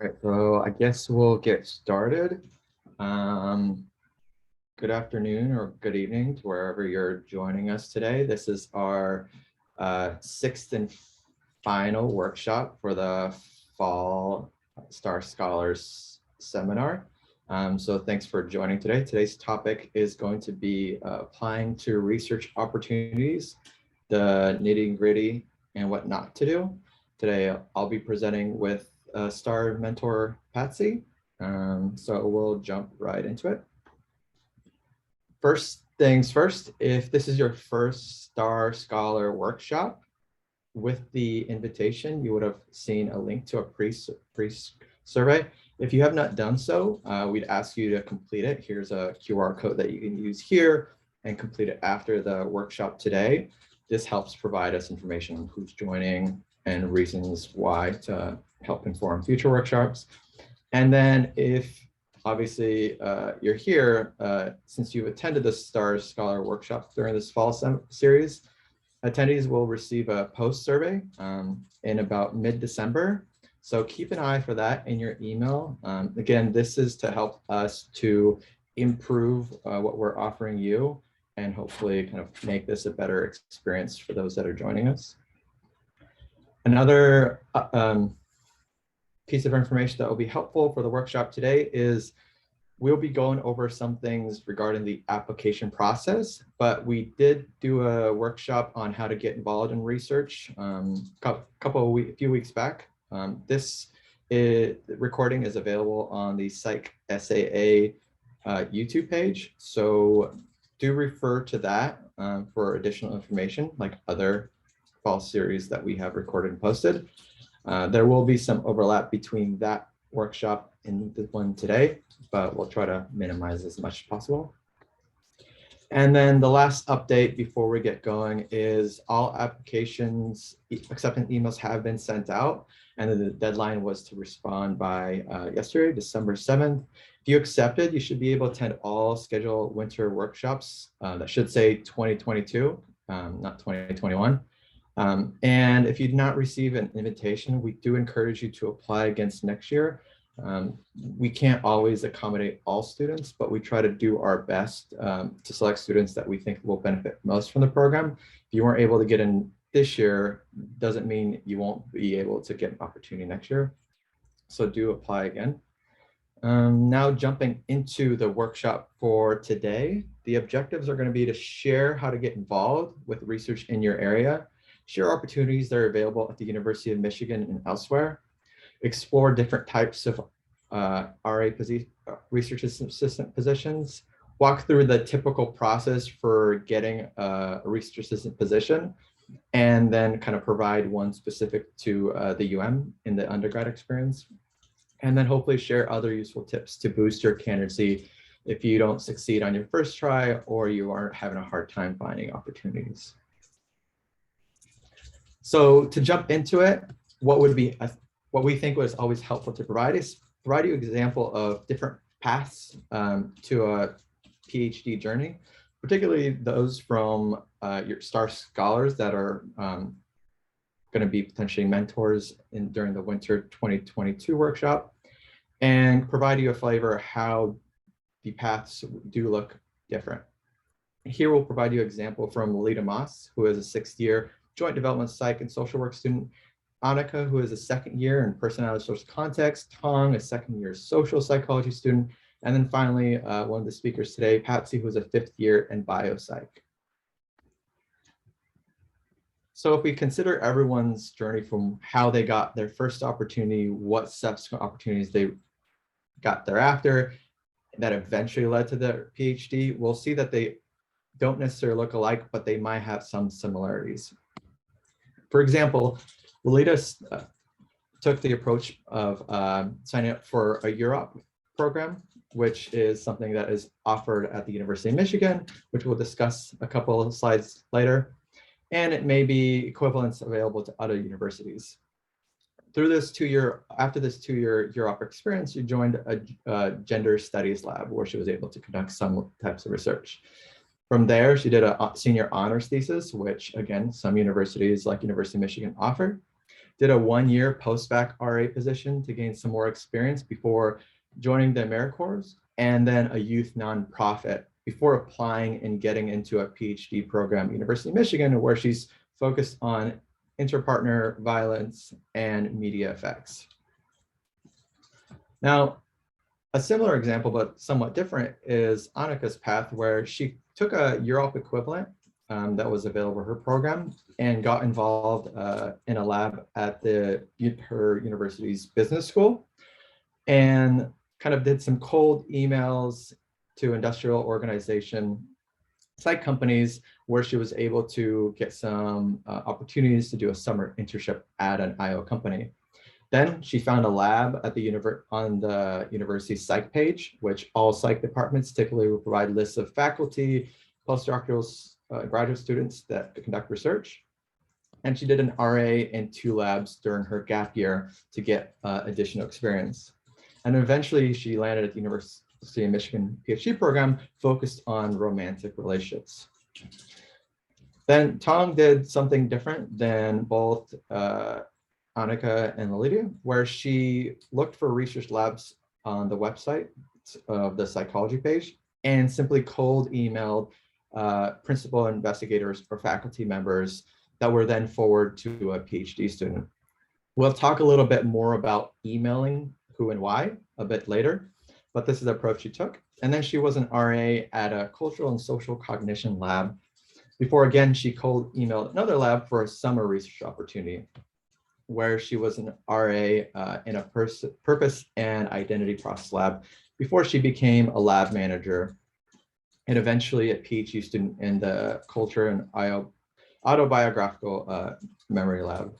Right, so I guess we'll get started. Um, Good afternoon or good evening to wherever you're joining us today. This is our sixth and final workshop for the Fall Star Scholars Seminar. So thanks for joining today. Today's topic is going to be applying to research opportunities, the nitty-gritty and what not to do. Today, I'll be presenting with STAR mentor Patsy. So we'll jump right into it. First things first, if this is your first STAR Scholar workshop, with the invitation, you would have seen a link to a pre-survey. If you have not done so, we'd ask you to complete it. Here's a QR code that you can use here and complete it after the workshop today. This helps provide us information on who's joining and reasons why to help inform future workshops. And then if obviously you're here, since you've attended the STAR Scholar workshop during this fall series, attendees will receive a post survey in about mid-December. So keep an eye for that in your email. Again, this is to help us to improve what we're offering you and hopefully kind of make this a better experience for those that are joining us. Another piece of information that will be helpful for the workshop today is we'll be going over some things regarding the application process, but we did do a workshop on how to get involved in research a few weeks back. This recording is available on the Psych SAA YouTube page, so do refer to that for additional information, like other fall series that we have recorded and posted. There will be some overlap between that workshop and the one today, but we'll try to minimize as much as possible. And then the last update before we get going is all applications acceptance emails have been sent out, and then the deadline was to respond by yesterday, December 7th. If you accepted, you should be able to attend all scheduled winter workshops. That should say 2022, not 2021. And if you did not receive an invitation, we do encourage you to apply against next year. We can't always accommodate all students, but we try to do our best to select students that we think will benefit most from the program. If you weren't able to get in this year, doesn't mean you won't be able to get an opportunity next year. So do apply again. Now jumping into the workshop for today, the objectives are going to be to share how to get involved with research in your area, share opportunities that are available at the University of Michigan and elsewhere, explore different types of RA research assistant positions, walk through the typical process for getting a research assistant position, and then kind of provide one specific to the UM in the undergrad experience, and then hopefully share other useful tips to boost your candidacy if you don't succeed on your first try or you are having a hard time finding opportunities. So to jump into it, what we think was always helpful to provide is provide you an example of different paths to a PhD journey, particularly those from your STAR scholars that are going to be potentially mentors during the winter 2022 workshop, and provide you a flavor of how the paths do look different. Here we'll provide you an example from Lolita Moss, who is a sixth-year joint development psych and social work student, Annika, who is a second year in personality social context, Tong, a second year social psychology student, and then finally, one of the speakers today, Patsy, who is a fifth year in biopsych. So if we consider everyone's journey from how they got their first opportunity, what subsequent opportunities they got thereafter, that eventually led to their PhD, we'll see that they don't necessarily look alike, but they might have some similarities. For example, Lolita took the approach of signing up for a Europe program, which is something that is offered at the University of Michigan, which we'll discuss a couple of slides later. And it may be equivalents available to other universities. After this two-year Europe experience, you joined a gender studies lab where she was able to conduct some types of research. From there, she did a senior honors thesis, which again, some universities like University of Michigan offer. did a 1-year post-bac RA position to gain some more experience before joining the AmeriCorps, and then a youth nonprofit before applying and getting into a PhD program at University of Michigan, where she's focused on interpartner violence and media effects. Now, a similar example, but somewhat different, is Annika's path, where she took a Europe equivalent that was available in her program and got involved in a lab at her university's business school, and kind of did some cold emails to industrial organization site companies, where she was able to get some opportunities to do a summer internship at an IO company. Then she found a lab at on the university psych page, which all psych departments typically will provide lists of faculty, postdoctoral graduate students that conduct research. And she did an RA in 2 labs during her gap year to get additional experience. And eventually she landed at the University of Michigan PhD program focused on romantic relationships. Then Tong did something different than both Annika and Lydia, where she looked for research labs on the website of the psychology page and simply cold emailed principal investigators or faculty members that were then forwarded to a PhD student. We'll talk a little bit more about emailing who and why a bit later, but this is the approach she took. And then she was an RA at a cultural and social cognition lab before, again, she cold emailed another lab for a summer research opportunity, where she was an RA in a purpose and identity process lab before she became a lab manager and eventually a PhD student in the culture and autobiographical memory lab.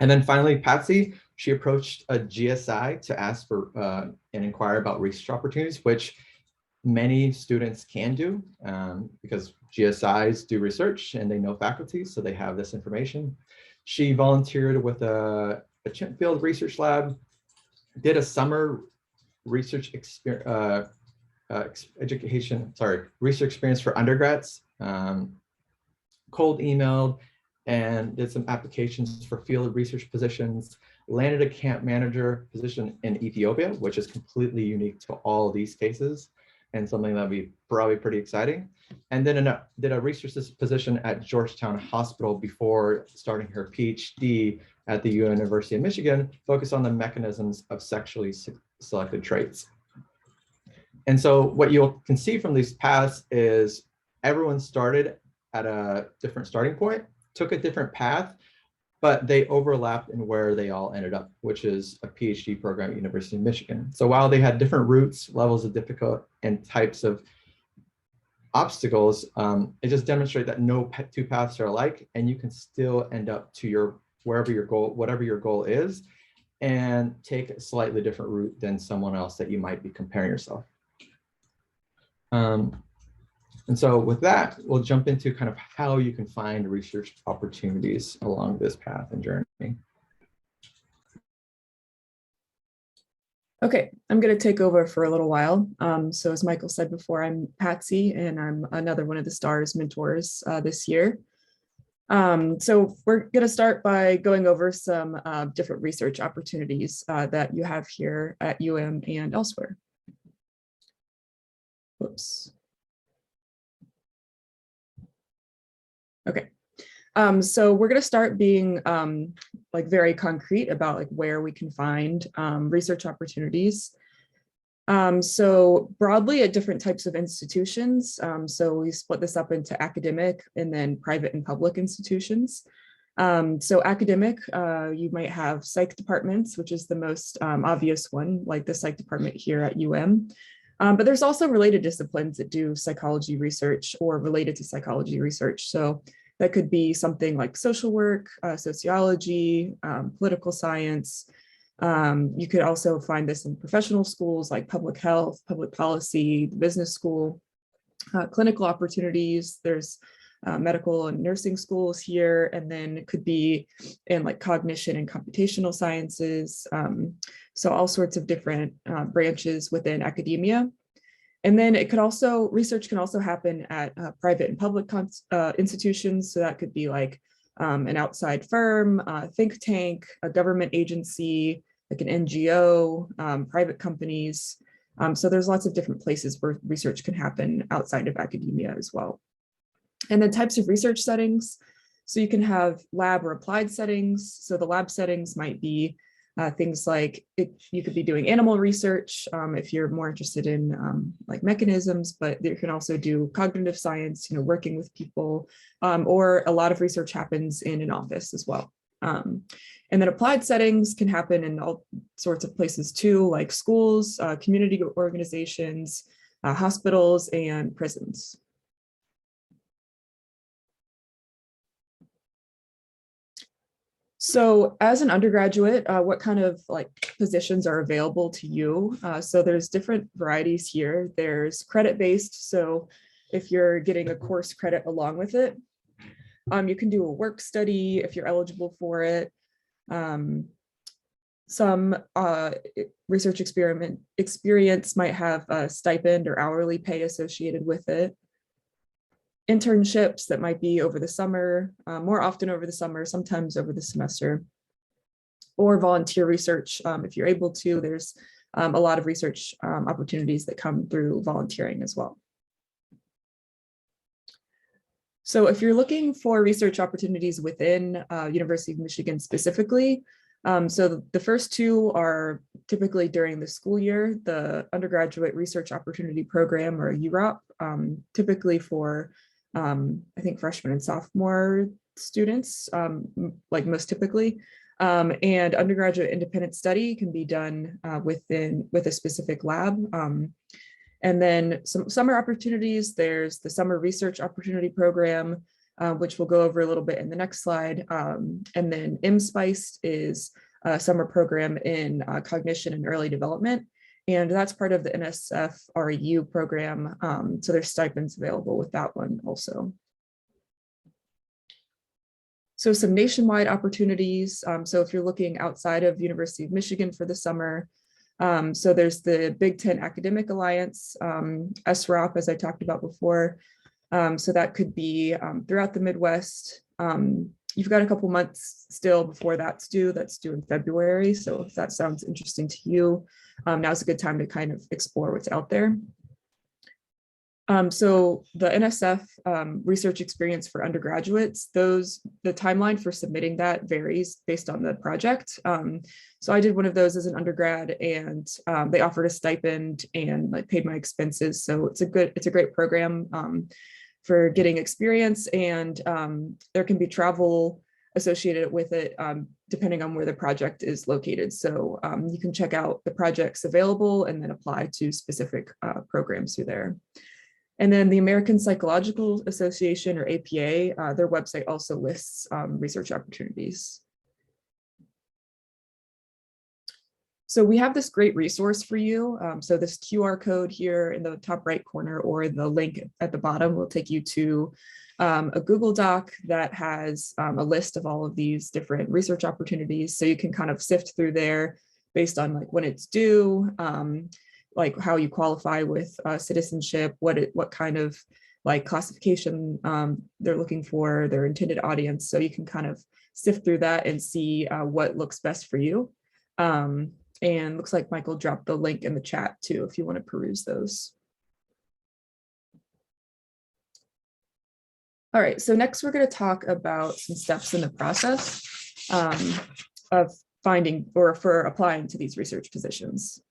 And then finally, Patsy, she approached a GSI to ask for and inquire about research opportunities, which many students can do because GSIs do research and they know faculty, so they have this information. She volunteered with a Chipfield research lab, did a summer research research experience for undergrads, cold emailed and did some applications for field research positions, landed a camp manager position in Ethiopia, which is completely unique to all of these cases and something that would be probably pretty exciting. And then did a research position at Georgetown Hospital before starting her PhD at the University of Michigan, focused on the mechanisms of sexually selected traits. And so what you can see from these paths is everyone started at a different starting point, took a different path, but they overlapped in where they all ended up, which is a PhD program at University of Michigan. So while they had different routes, levels of difficulty, and types of obstacles, it just demonstrates that no 2 paths are alike, and you can still end up to whatever your goal is, and take a slightly different route than someone else that you might be comparing yourself. And so with that, we'll jump into kind of how you can find research opportunities along this path and journey. Okay, I'm going to take over for a little while. So as Michael said before, I'm Patsy, and I'm another one of the STARS mentors this year. So we're going to start by going over some different research opportunities that you have here at UM and elsewhere. Whoops. Okay, so we're going to start being like very concrete about like where we can find research opportunities. So broadly at different types of institutions. So we split this up into academic and then private and public institutions. So academic, you might have psych departments, which is the most obvious one, like the psych department here at UM. But there's also related disciplines that do psychology research or related to psychology research. So that could be something like social work, sociology, political science. You could also find this in professional schools like public health, public policy, the business school, clinical opportunities. There's medical and nursing schools here, and then it could be in like cognition and computational sciences. So all sorts of different branches within academia. And then it could also, research can also happen at private and public institutions. So that could be like an outside firm, a think tank, a government agency, like an NGO, private companies. So there's lots of different places where research can happen outside of academia as well. And then types of research settings. So you can have lab or applied settings. So the lab settings might be things like you could be doing animal research if you're more interested in like mechanisms, but you can also do cognitive science, working with people, or a lot of research happens in an office as well. And then applied settings can happen in all sorts of places too, like schools, community organizations, hospitals, and prisons. So as an undergraduate, what kind of positions are available to you? So there's different varieties here. There's credit-based. So if you're getting a course credit along with it, you can do a work study if you're eligible for it. Some research experience might have a stipend or hourly pay associated with it. Internships that might be over the summer, more often over the summer, sometimes over the semester, or volunteer research. If you're able to, there's a lot of research opportunities that come through volunteering as well. So if you're looking for research opportunities within University of Michigan specifically, so the first two are typically during the school year, the Undergraduate Research Opportunity Program, or UROP, typically for I think freshmen and sophomore students, like most typically, and undergraduate independent study can be done with a specific lab. And then some summer opportunities, there's the Summer Research Opportunity Program, which we'll go over a little bit in the next slide. And then MSPICE is a summer program in cognition and early development. And that's part of the NSF REU program. So there's stipends available with that one also. So some nationwide opportunities. So if you're looking outside of University of Michigan for the summer, so there's the Big Ten Academic Alliance, SROP, as I talked about before. So that could be throughout the Midwest. You've got a couple months still before that's due. That's due in February. So if that sounds interesting to you, now's a good time to kind of explore what's out there. So the NSF research experience for undergraduates, the timeline for submitting that varies based on the project. So I did one of those as an undergrad, and they offered a stipend and paid my expenses. So it's a great program for getting experience, and there can be travel associated with it depending on where the project is located. So you can check out the projects available and then apply to specific programs through there. And then the American Psychological Association, or APA, their website also lists research opportunities. So we have this great resource for you. So this QR code here in the top right corner, or the link at the bottom, will take you to a Google Doc that has a list of all of these different research opportunities. So you can kind of sift through there based on when it's due, like how you qualify with citizenship, what kind of classification they're looking for, their intended audience. So you can kind of sift through that and see what looks best for you. And looks like Michael dropped the link in the chat too, if you want to peruse those. All right, so next we're going to talk about some steps in the process of finding or for applying to these research positions.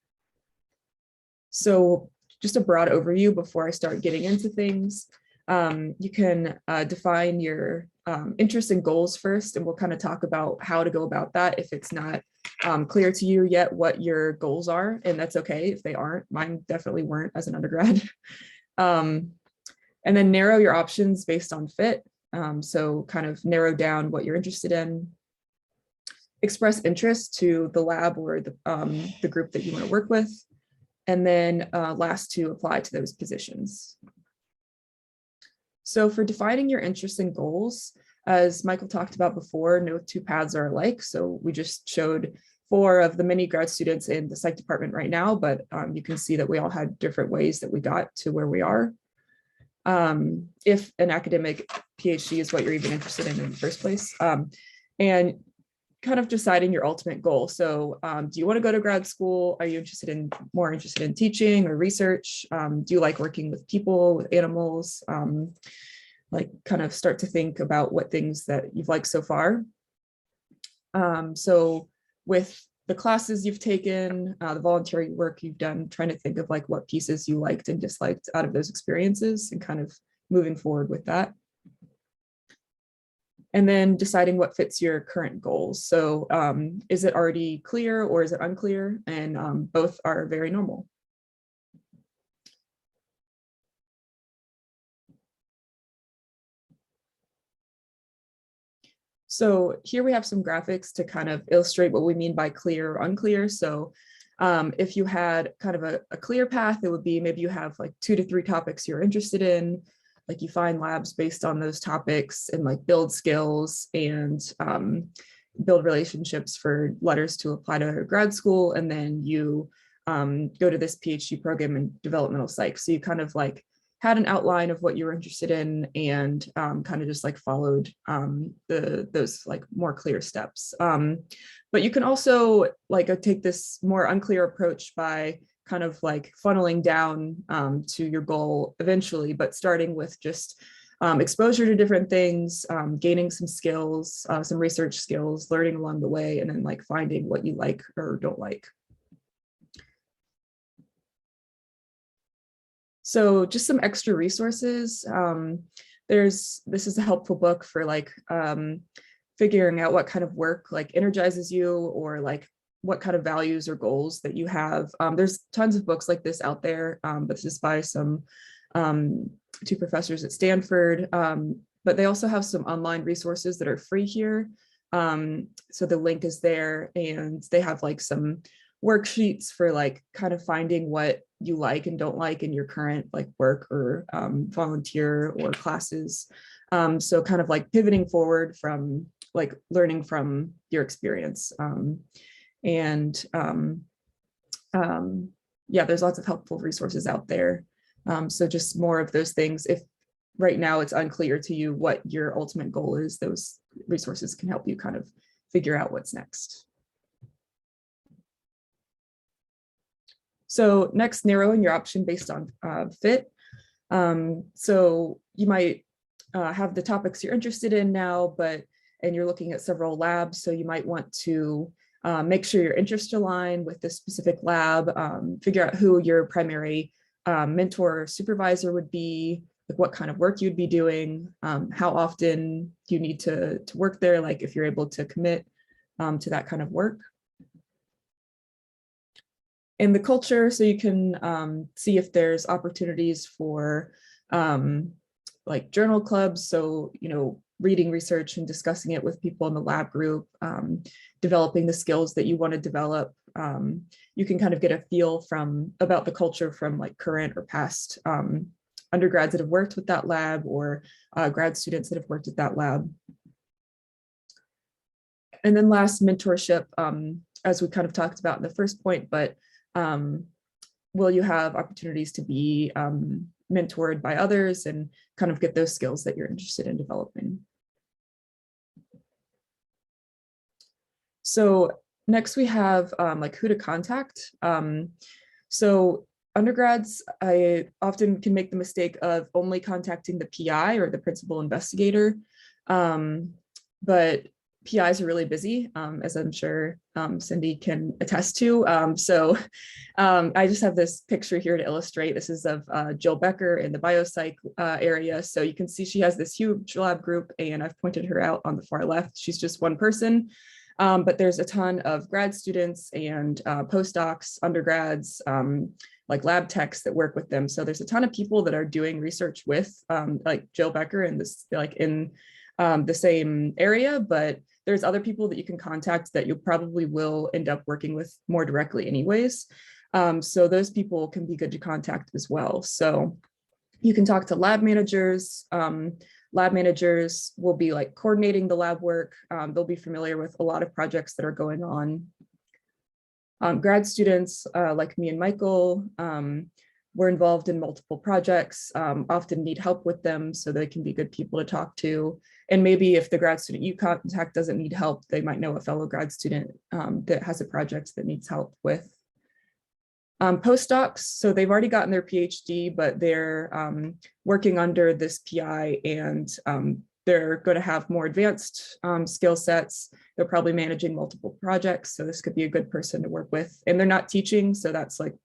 So just a broad overview before I start getting into things. You can define your interests and goals first, and we'll kind of talk about how to go about that if it's not clear to you yet what your goals are, and that's okay if they aren't. Mine definitely weren't as an undergrad. And then narrow your options based on fit. So kind of narrow down what you're interested in. Express interest to the lab or the group that you want to work with. And then last, to apply to those positions. So for defining your interests and goals, as Michael talked about before, no two paths are alike. So we just showed 4 of the many grad students in the psych department right now, but you can see that we all had different ways that we got to where we are. if an academic PhD is what you're even interested in the first place. And kind of deciding your ultimate goal. So do you want to go to grad school? Are you more interested in teaching or research? Do you like working with people, with animals? Like kind of start to think about what things that you've liked so far. So with the classes you've taken, the voluntary work you've done, trying to think of like what pieces you liked and disliked out of those experiences and kind of moving forward with that. And then deciding what fits your current goals. So is it already clear or is it unclear? And both are very normal. So here we have some graphics to kind of illustrate what we mean by clear or unclear. So if you had kind of a clear path, it would be maybe you have like 2 to 3 topics you're interested in, like you find labs based on those topics and like build skills and build relationships for letters to apply to grad school. And then you go to this PhD program in developmental psych. So you kind of like had an outline of what you were interested in and kind of just like followed those like more clear steps. But you can also like take this more unclear approach by kind of like funneling down to your goal eventually, but starting with just exposure to different things, gaining some skills, some research skills, learning along the way, and then like finding what you like or don't like. So just some extra resources. This is a helpful book for like figuring out what kind of work like energizes you or like what kind of values or goals that you have. There's tons of books like this out there, but this is by some 2 professors at Stanford. But they also have some online resources that are free here. So the link is there and they have like some worksheets for like kind of finding what you like and don't like in your current like work or volunteer or classes. So kind of like pivoting forward from like learning from your experience. Yeah, there's lots of helpful resources out there. So just more of those things. If right now it's unclear to you what your ultimate goal is, those resources can help you kind of figure out what's next. So next, narrowing your option based on fit. So you might have the topics you're interested in now, and you're looking at several labs. So you might want to make sure your interests align with the specific lab, figure out who your primary mentor or supervisor would be, like what kind of work you'd be doing, how often you need to work there, like if you're able to commit to that kind of work. And the culture, so you can see if there's opportunities for like journal clubs. So, reading research and discussing it with people in the lab group, developing the skills that you want to develop. You can kind of get a feel about the culture from like current or past undergrads that have worked with that lab or grad students that have worked at that lab. And then last, mentorship, as we kind of talked about in the first point, but will you have opportunities to be mentored by others and kind of get those skills that you're interested in developing? So next we have like who to contact. So undergrads, I often can make the mistake of only contacting the PI or the principal investigator, but PIs are really busy, as I'm sure Cindy can attest to. I just have this picture here to illustrate. This is of Jill Becker in the biopsych area. So you can see she has this huge lab group, and I've pointed her out on the far left. She's just one person, but there's a ton of grad students and postdocs, undergrads, like lab techs that work with them. So there's a ton of people that are doing research with like Jill Becker in this, like in the same area, but there's other people that you can contact that you probably will end up working with more directly anyways. So those people can be good to contact as well. So you can talk to lab managers. Lab managers will be like coordinating the lab work. They'll be familiar with a lot of projects that are going on. Grad students like me and Michael We're involved in multiple projects, often need help with them, so they can be good people to talk to. And maybe if the grad student you contact doesn't need help, they might know a fellow grad student that has a project that needs help with. Postdocs, so they've already gotten their PhD, but they're working under this PI, and they're going to have more advanced skill sets. They're probably managing multiple projects, so this could be a good person to work with. And they're not teaching, so that's like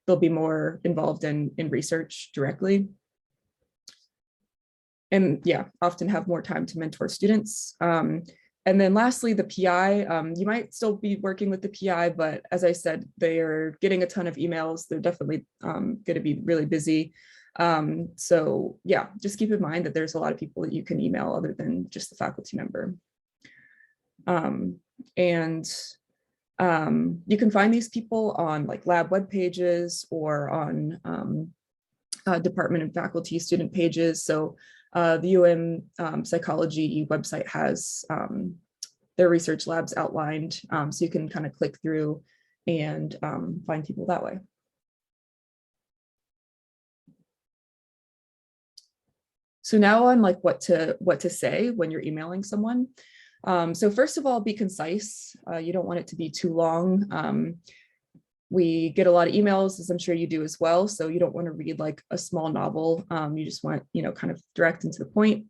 they'll be more involved in research directly. And yeah, often have more time to mentor students. And then lastly, the PI, you might still be working with the PI, but as I said, they are getting a ton of emails. They're definitely going to be really busy. So yeah, just keep in mind that there's a lot of people that you can email other than just the faculty member. And you can find these people on like lab web pages or on department and faculty student pages. So the UM psychology website has their research labs outlined, so you can kind of click through and find people that way. So now on like what to say when you're emailing someone. So first of all, be concise. You don't want it to be too long. We get a lot of emails, as I'm sure you do as well. So you don't want to read like a small novel. You just want, kind of direct and to the point.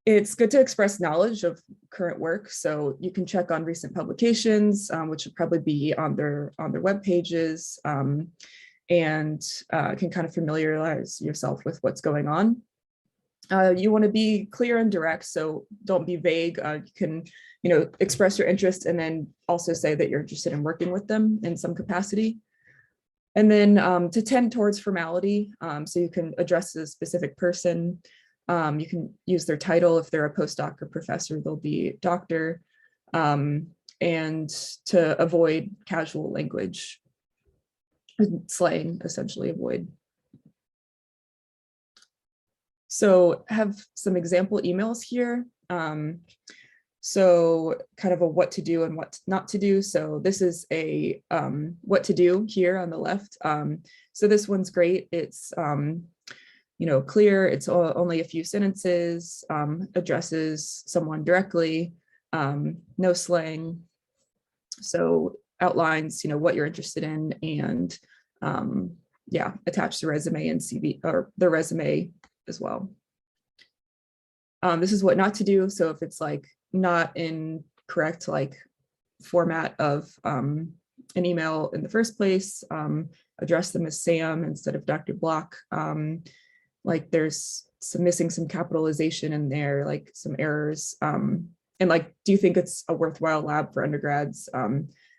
It's good to express knowledge of current work. So you can check on recent publications, which would probably be on their web pages, and can kind of familiarize yourself with what's going on. You want to be clear and direct, so don't be vague. You can, express your interest and then also say that you're interested in working with them in some capacity. And then to tend towards formality, so you can address a specific person. You can use their title. If they're a postdoc or professor, they'll be doctor. And to avoid casual language, slang, essentially avoid. So have some example emails here. So kind of a what to do and what not to do. So this is a what to do here on the left. So this one's great. It's clear. It's only a few sentences, addresses someone directly, no slang. So outlines, what you're interested in, and yeah, attach the resume and CV or the resume as well. This is what not to do. So if it's like not in correct like format of an email in the first place, address them as Sam instead of Dr. Block. Like there's missing some capitalization in there, like some errors. And like, do you think it's a worthwhile lab for undergrads?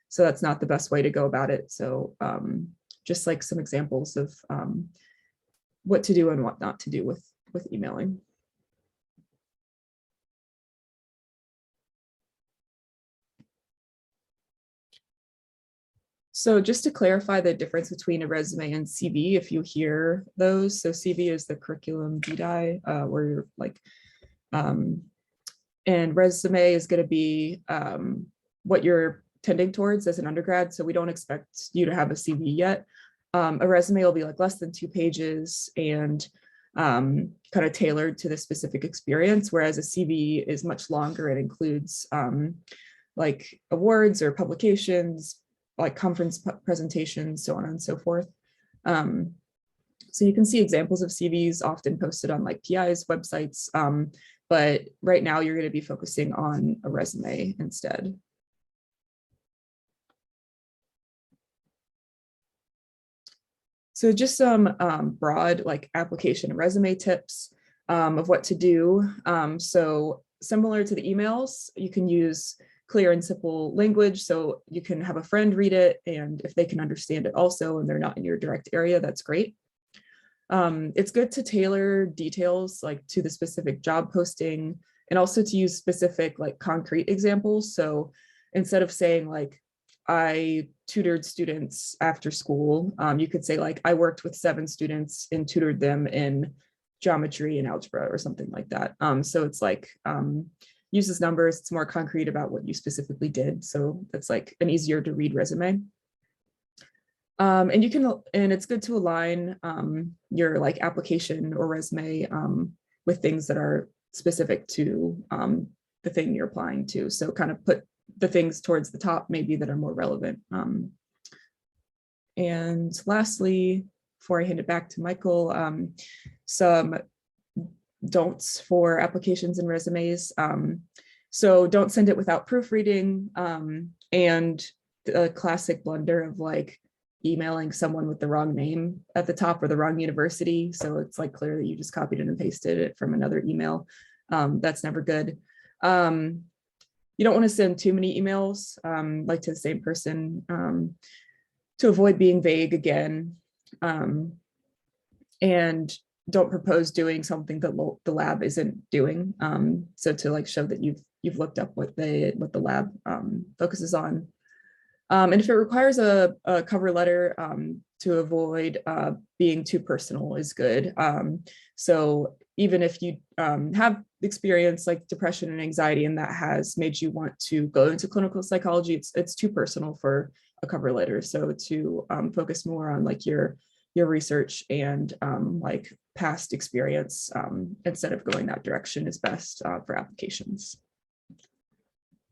So that's not the best way to go about it. So just like some examples of what to do and what not to do with emailing. So just to clarify the difference between a resume and CV, if you hear those, so CV is the curriculum vitae, where you're like, and resume is going to be what you're tending towards as an undergrad. So we don't expect you to have a CV yet. A resume will be like less than 2 pages and kind of tailored to the specific experience, whereas a CV is much longer. It includes like awards or publications, like conference presentations, so on and so forth. So you can see examples of CVs often posted on like PI's websites, but right now you're going to be focusing on a resume instead. So just some broad like application and resume tips of what to do. So similar to the emails, you can use clear and simple language. So you can have a friend read it, and if they can understand it also, and they're not in your direct area, that's great. It's good to tailor details like to the specific job posting, and also to use specific like concrete examples. So instead of saying like, I tutored students after school, you could say like, I worked with 7 students and tutored them in geometry and algebra or something like that. So it's like, uses numbers, it's more concrete about what you specifically did. So that's like an easier to read resume. And you can, and it's good to align your like application or resume with things that are specific to the thing you're applying to. So kind of put the things towards the top maybe that are more relevant. And lastly, before I hand it back to Michael, some don'ts for applications and resumes. So don't send it without proofreading, and the classic blunder of like emailing someone with the wrong name at the top or the wrong university. So it's like clear that you just copied it and pasted it from another email. That's never good. You don't want to send too many emails like to the same person to avoid being vague again. And don't propose doing something that the lab isn't doing. So to like show that you've looked up what the lab focuses on. And if it requires a cover letter, to avoid being too personal is good. So even if you have experience like depression and anxiety and that has made you want to go into clinical psychology, it's too personal for a cover letter. So to focus more on like your research and like past experience instead of going that direction is best for applications.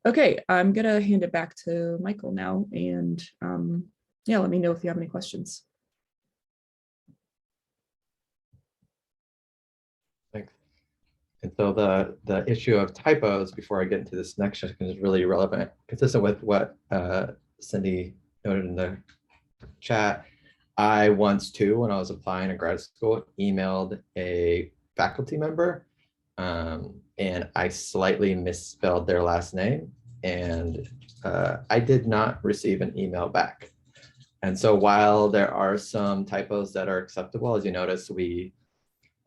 Okay, I'm gonna hand it back to Michael now, and yeah, let me know if you have any questions. Thanks. And so the issue of typos, before I get into this next section, is really relevant, consistent with what Cindy noted in the chat. I once too, when I was applying to grad school, emailed a faculty member and I slightly misspelled their last name, and I did not receive an email back. And so while there are some typos that are acceptable, as you notice, we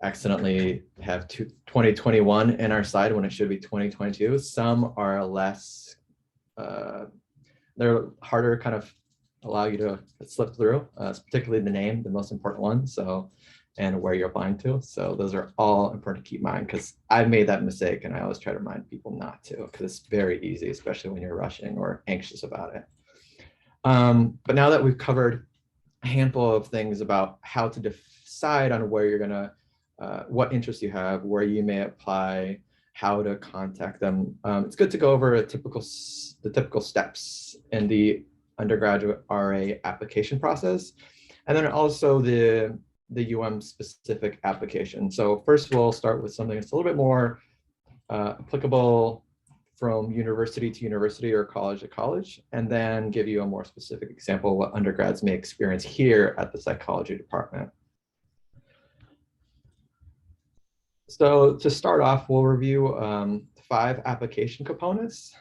accidentally have 2021 in our slide when it should be 2022. Some are less, they're harder, kind of allow you to slip through, particularly the name, the most important one. So, and where you're applying to. So those are all important to keep in mind, because I've made that mistake and I always try to remind people not to, because it's very easy, especially when you're rushing or anxious about it. But now that we've covered a handful of things about how to decide on where you're gonna, what interests you have, where you may apply, how to contact them, it's good to go over the typical steps in the undergraduate RA application process, and then also the specific application. So first we'll start with something that's a little bit more applicable from university to university or college to college, and then give you a more specific example of what undergrads may experience here at the psychology department. So to start off, we'll review 5 application components.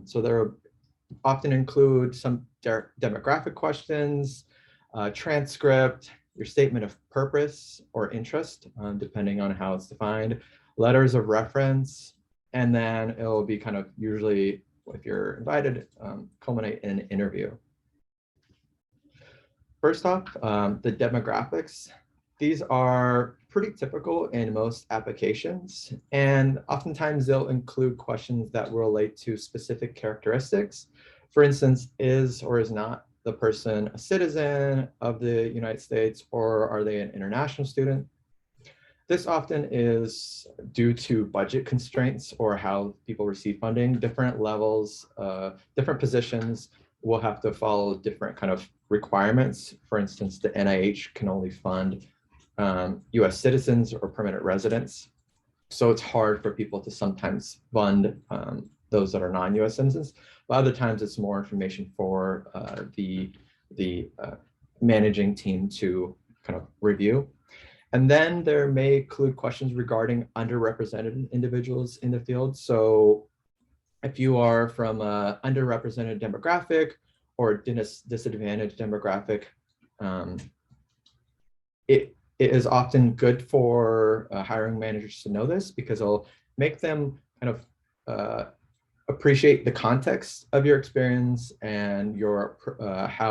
So there often include some demographic questions, transcript, your statement of purpose or interest, depending on how it's defined, letters of reference, and then it will be kind of usually, if you're invited, culminate in an interview. First off, the demographics. These are pretty typical in most applications, and oftentimes they'll include questions that relate to specific characteristics. For instance, is or is not the person a citizen of the United States, or are they an international student? This often is due to budget constraints or how people receive funding. Different levels, different positions will have to follow different kind of requirements. For instance, the NIH can only fund US citizens or permanent residents. So it's hard for people to sometimes fund those that are non-US citizens. But other times it's more information for the managing team to kind of review. And then there may include questions regarding underrepresented individuals in the field. So if you are from an underrepresented demographic or disadvantaged demographic, it is often good for hiring managers to know this, because it'll make them kind of appreciate the context of your experience and your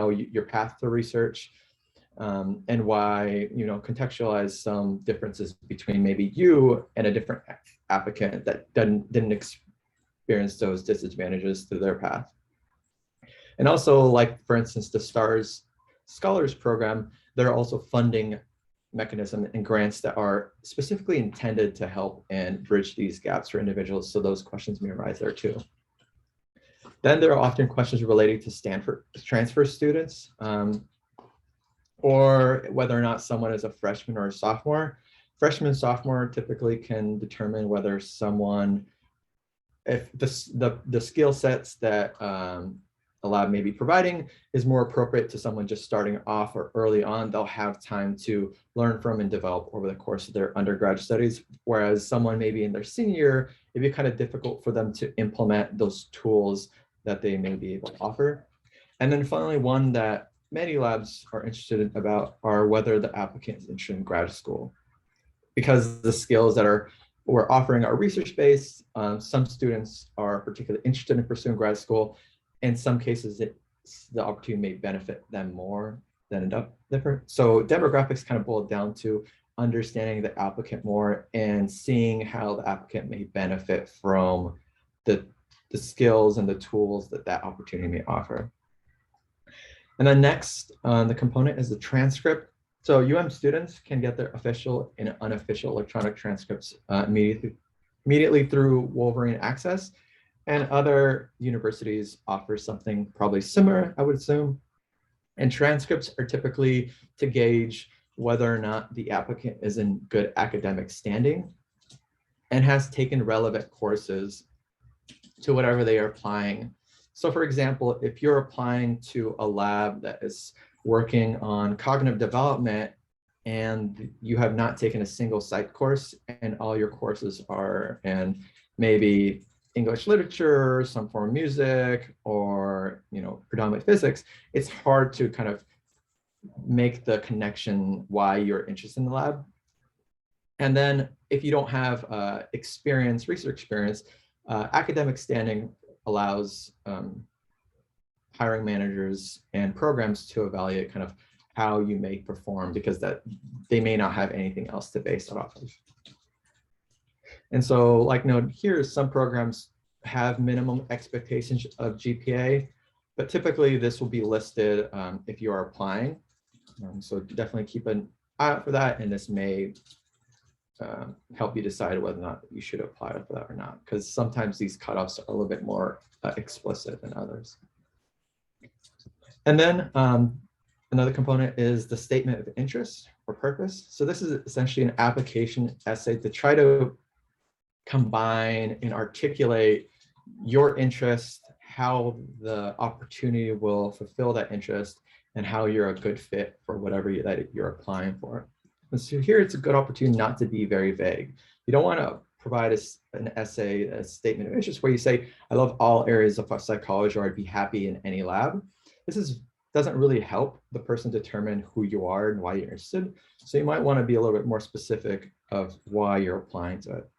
your path to research, and why, you know, contextualize some differences between maybe you and a different applicant that didn't experience those disadvantages through their path. And also, like, for instance, the STARS scholars program, there are also funding mechanisms and grants that are specifically intended to help and bridge these gaps for individuals. So those questions may arise there too. Then there are often questions relating to Stanford transfer students, or whether or not someone is a freshman or a sophomore. Freshman and sophomore typically can determine whether someone, if the skill sets that a lab may be providing is more appropriate to someone just starting off or early on, they'll have time to learn from and develop over the course of their undergraduate studies. Whereas someone maybe in their senior year, it'd be kind of difficult for them to implement those tools that they may be able to offer. And then finally, one that many labs are interested in about are whether the applicant is interested in grad school. Because the skills that we're offering are research-based, some students are particularly interested in pursuing grad school. In some cases, the opportunity may benefit them more than different. So demographics kind of boil down to understanding the applicant more and seeing how the applicant may benefit from the skills and the tools that opportunity may offer. And then next, the component is the transcript. So students can get their official and unofficial electronic transcripts immediately through Wolverine Access. And other universities offer something probably similar, I would assume. And transcripts are typically to gauge whether or not the applicant is in good academic standing and has taken relevant courses to whatever they are applying. So for example, if you're applying to a lab that is working on cognitive development and you have not taken a single psych course and all your courses are in maybe English literature, some form of music, or predominantly physics, it's hard to kind of make the connection why you're interested in the lab. And then if you don't have research experience, academic standing allows hiring managers and programs to evaluate kind of how you may perform, because they may not have anything else to base it off of. And so like noted here, some programs have minimum expectations of GPA, but typically this will be listed if you are applying. So definitely keep an eye out for that, and this may help you decide whether or not you should apply for that or not, because sometimes these cutoffs are a little bit more explicit than others. And then another component is the statement of interest or purpose. So this is essentially an application essay to try to combine and articulate your interest, how the opportunity will fulfill that interest, and how you're a good fit for whatever that you're applying for. And so here it's a good opportunity not to be very vague. You don't want to provide an essay, a statement of interest where you say, I love all areas of psychology, or I'd be happy in any lab. This doesn't really help the person determine who you are and why you're interested. So you might want to be a little bit more specific of why you're applying to it.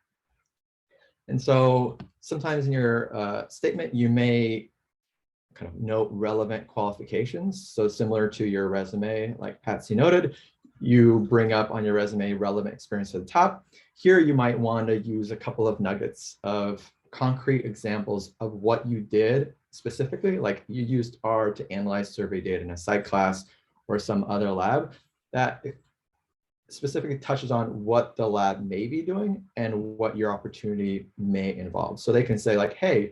And so sometimes in your statement, you may kind of note relevant qualifications. So similar to your resume, like Patsy noted, you bring up on your resume relevant experience at the top. Here, you might want to use a couple of nuggets of concrete examples of what you did specifically, like you used R to analyze survey data in a psych class or some other lab that specifically touches on what the lab may be doing and what your opportunity may involve. So they can say like, hey,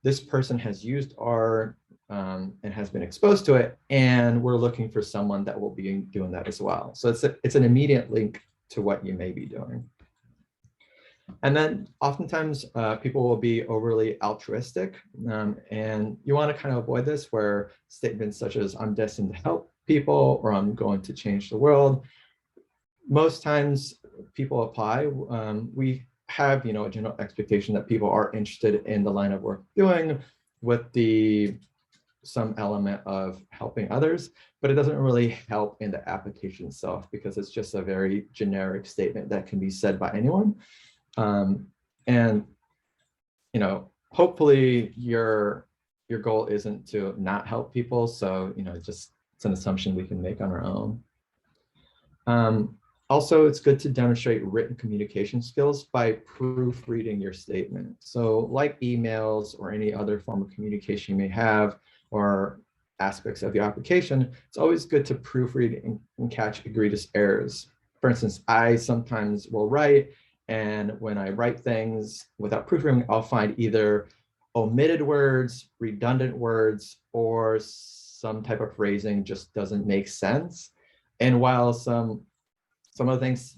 this person has used R and has been exposed to it, and we're looking for someone that will be doing that as well. So it's an immediate link to what you may be doing. And then oftentimes people will be overly altruistic, and you want to kind of avoid this, where statements such as I'm destined to help people or I'm going to change the world. Most times people apply, we have a general expectation that people are interested in the line of work doing with some element of helping others, but it doesn't really help in the application itself because it's just a very generic statement that can be said by anyone. And hopefully your goal isn't to not help people. So it's an assumption we can make on our own. Also, it's good to demonstrate written communication skills by proofreading your statement. So like emails or any other form of communication you may have, or aspects of your application, it's always good to proofread and catch egregious errors. For instance, I sometimes will write, and when I write things without proofreading, I'll find either omitted words, redundant words, or some type of phrasing just doesn't make sense. And while some of the things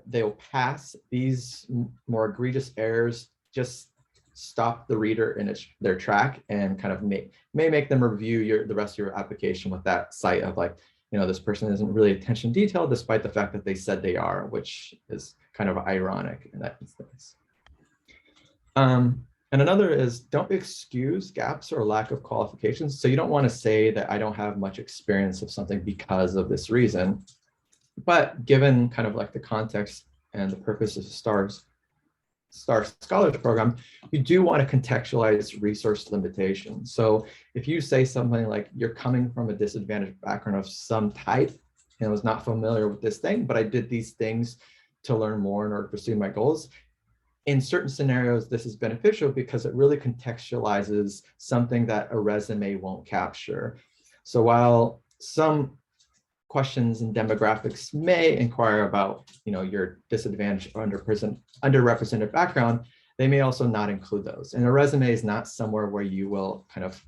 they'll pass, these more egregious errors just stop the reader in their track and kind of may make them review the rest of your application with that sight of like, this person isn't really attention to detail despite the fact that they said they are, which is kind of ironic in that instance. And another is, don't excuse gaps or lack of qualifications. So you don't want to say that I don't have much experience of something because of this reason. But given kind of like the context and the purpose of Star Scholars Program, you do want to contextualize resource limitations. So if you say something like you're coming from a disadvantaged background of some type and was not familiar with this thing, but I did these things to learn more in order to pursue my goals. In certain scenarios, this is beneficial because it really contextualizes something that a resume won't capture. So while some questions and demographics may inquire about, your disadvantaged or underrepresented background, they may also not include those. And a resume is not somewhere where you will kind of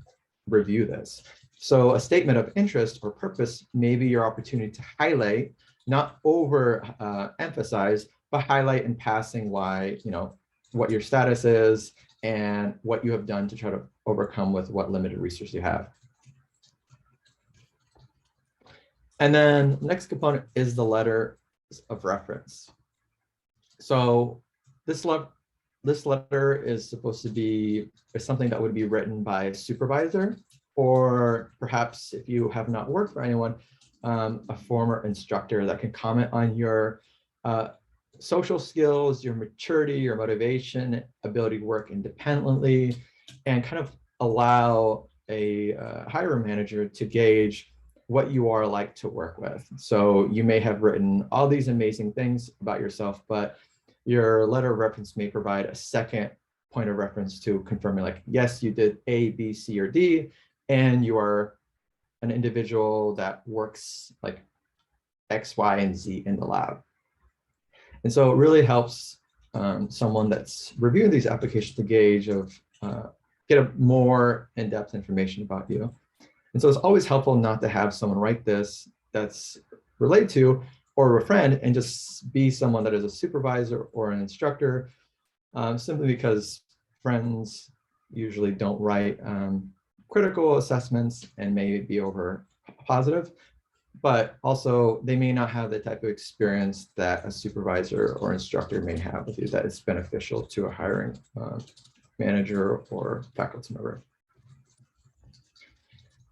review this. So a statement of interest or purpose may be your opportunity to highlight, not emphasize, but highlight in passing why, what your status is and what you have done to try to overcome with what limited resources you have. And then the next component is the letter of reference. So this letter is supposed to be something that would be written by a supervisor, or perhaps if you have not worked for anyone, a former instructor that can comment on your social skills, your maturity, your motivation, ability to work independently, and kind of allow a hiring manager to gauge what you are like to work with. So you may have written all these amazing things about yourself, but your letter of reference may provide a second point of reference to confirming like, yes, you did A, B, C, or D, and you are an individual that works like X, Y, and Z in the lab. And so it really helps someone that's reviewing these applications to gauge get a more in-depth information about you. And so it's always helpful not to have someone write this that's related to or a friend and just be someone that is a supervisor or an instructor, simply because friends usually don't write critical assessments and may be over positive, but also they may not have the type of experience that a supervisor or instructor may have with you that is beneficial to a hiring manager or faculty member.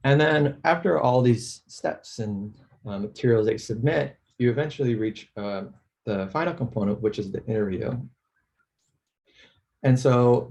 And then after all these steps and materials they submit, you eventually reach the final component, which is the interview. And so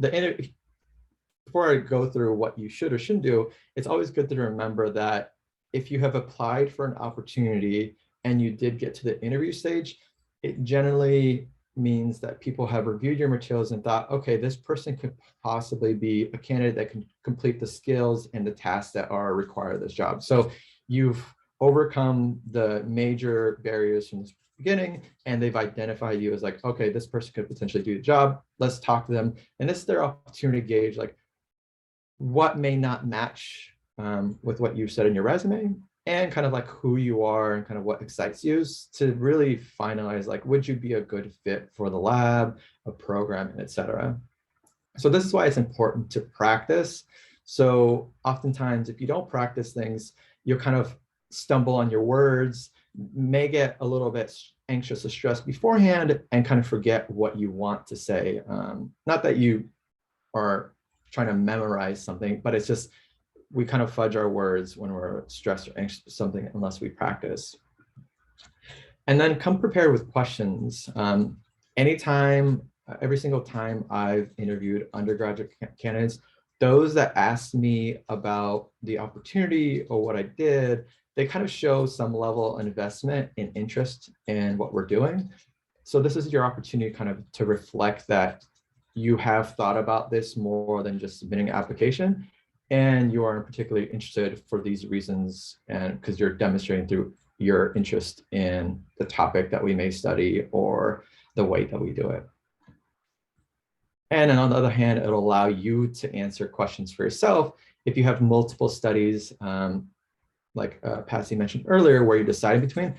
before I go through what you should or shouldn't do, it's always good to remember that if you have applied for an opportunity and you did get to the interview stage, it generally means that people have reviewed your materials and thought, okay, this person could possibly be a candidate that can complete the skills and the tasks that are required of this job. So you've overcome the major barriers from the beginning, and they've identified you as like, okay, this person could potentially do the job. Let's talk to them. And this is their opportunity to gauge like what may not match with what you said in your resume, and kind of like who you are and kind of what excites you to really finalize like, would you be a good fit for the lab, a program, and et cetera. So this is why it's important to practice. So oftentimes if you don't practice things, you'll kind of stumble on your words, may get a little bit anxious or stressed beforehand and kind of forget what you want to say. Not that you are trying to memorize something, but it's just, we kind of fudge our words when we're stressed or anxious or something unless we practice. And then come prepared with questions. Anytime, every single time I've interviewed undergraduate candidates, those that asked me about the opportunity or what I did, they kind of show some level of investment and interest in what we're doing. So this is your opportunity kind of to reflect that you have thought about this more than just submitting an application. and you are particularly interested for these reasons, and because you're demonstrating through your interest in the topic that we may study or the way that we do it. And then on the other hand, it'll allow you to answer questions for yourself if you have multiple studies, like Patsy mentioned earlier, where you decide between.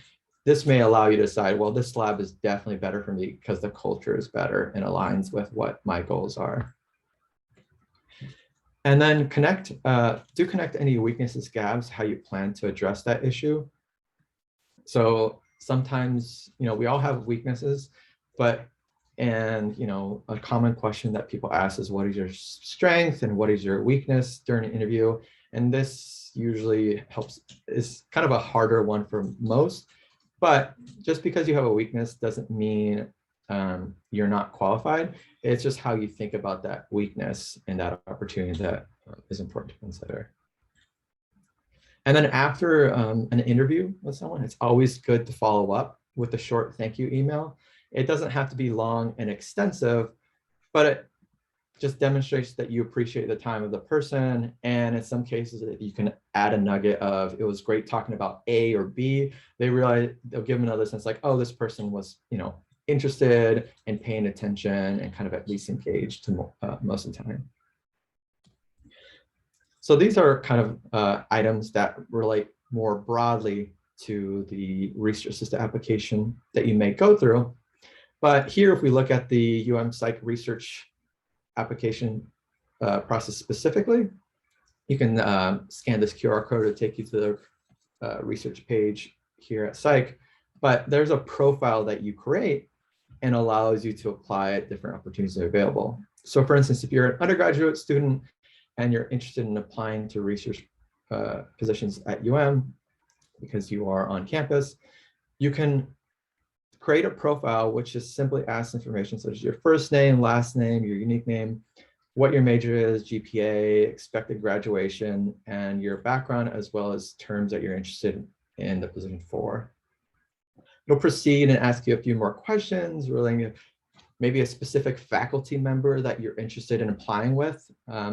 This may allow you to decide, well, this lab is definitely better for me because the culture is better and aligns with what my goals are. And then do connect any weaknesses, gaps, how you plan to address that issue. So sometimes, we all have weaknesses, and a common question that people ask is, what is your strength and what is your weakness during an interview? And this usually is kind of a harder one for most, but just because you have a weakness doesn't mean you're not qualified. It's just how you think about that weakness and that opportunity that is important to consider. And then after an interview with someone, it's always good to follow up with a short thank you email. It doesn't have to be long and extensive, but it just demonstrates that you appreciate the time of the person. And in some cases, if you can add a nugget of, it was great talking about A or B, they'll give them another sense like, oh, this person was, interested and paying attention and kind of at least engaged to most of the time. So these are kind of items that relate more broadly to the research assistant application that you may go through. But here, if we look at the Psych research application process specifically, you can scan this QR code to take you to the research page here at Psych. But there's a profile that you create and allows you to apply at different opportunities available. So for instance, if you're an undergraduate student and you're interested in applying to research positions at because you are on campus, you can create a profile which just simply asks information such as your first name, last name, your unique name, what your major is, GPA, expected graduation, and your background, as well as terms that you're interested in the position for. It'll proceed and ask you a few more questions relating to maybe a specific faculty member that you're interested in applying with.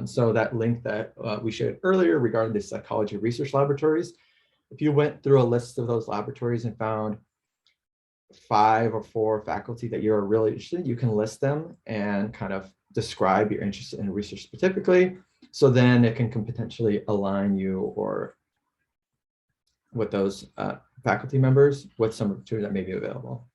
So that link that we shared earlier regarding the psychology research laboratories, if you went through a list of those laboratories and found 5 or 4 faculty that you're really interested in, you can list them and kind of describe your interest in research specifically. So then it can potentially align you or with those faculty members with some opportunity that may be available.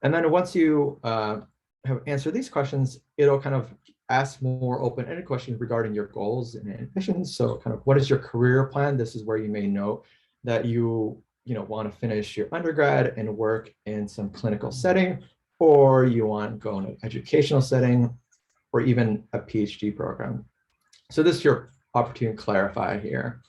And then once you have answered these questions, it'll kind of ask more open-ended questions regarding your goals and ambitions. So kind of what is your career plan? This is where you may note that you want to finish your undergrad and work in some clinical setting, or you want to go in an educational setting, or even a PhD program. So this is your opportunity to clarify here.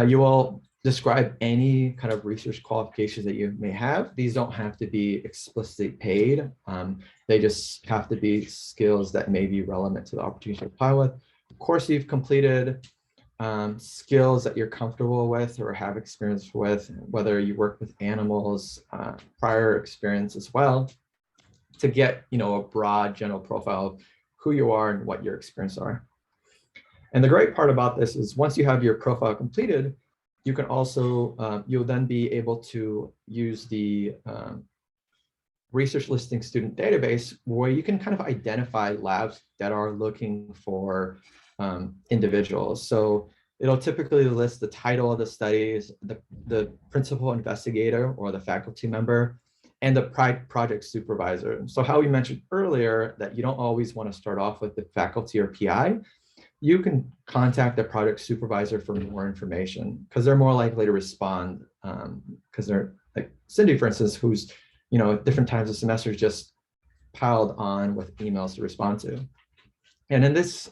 You will describe any kind of research qualifications that you may have. These don't have to be explicitly paid. They just have to be skills that may be relevant to the opportunity to apply with. Course you've completed, skills that you're comfortable with or have experience with, whether you work with animals, prior experience as well, to get a broad general profile of who you are and what your experiences are. And the great part about this is once you have your profile completed, you can also, you'll then be able to use the research listing student database where you can kind of identify labs that are looking for individuals. So it'll typically list the title of the studies, the principal investigator or the faculty member, and the project supervisor. So how we mentioned earlier that you don't always want to start off with the faculty or PI, you can contact the project supervisor for more information because they're more likely to respond because they're like Cindy, for instance, who's, at different times of semester just piled on with emails to respond to. And in this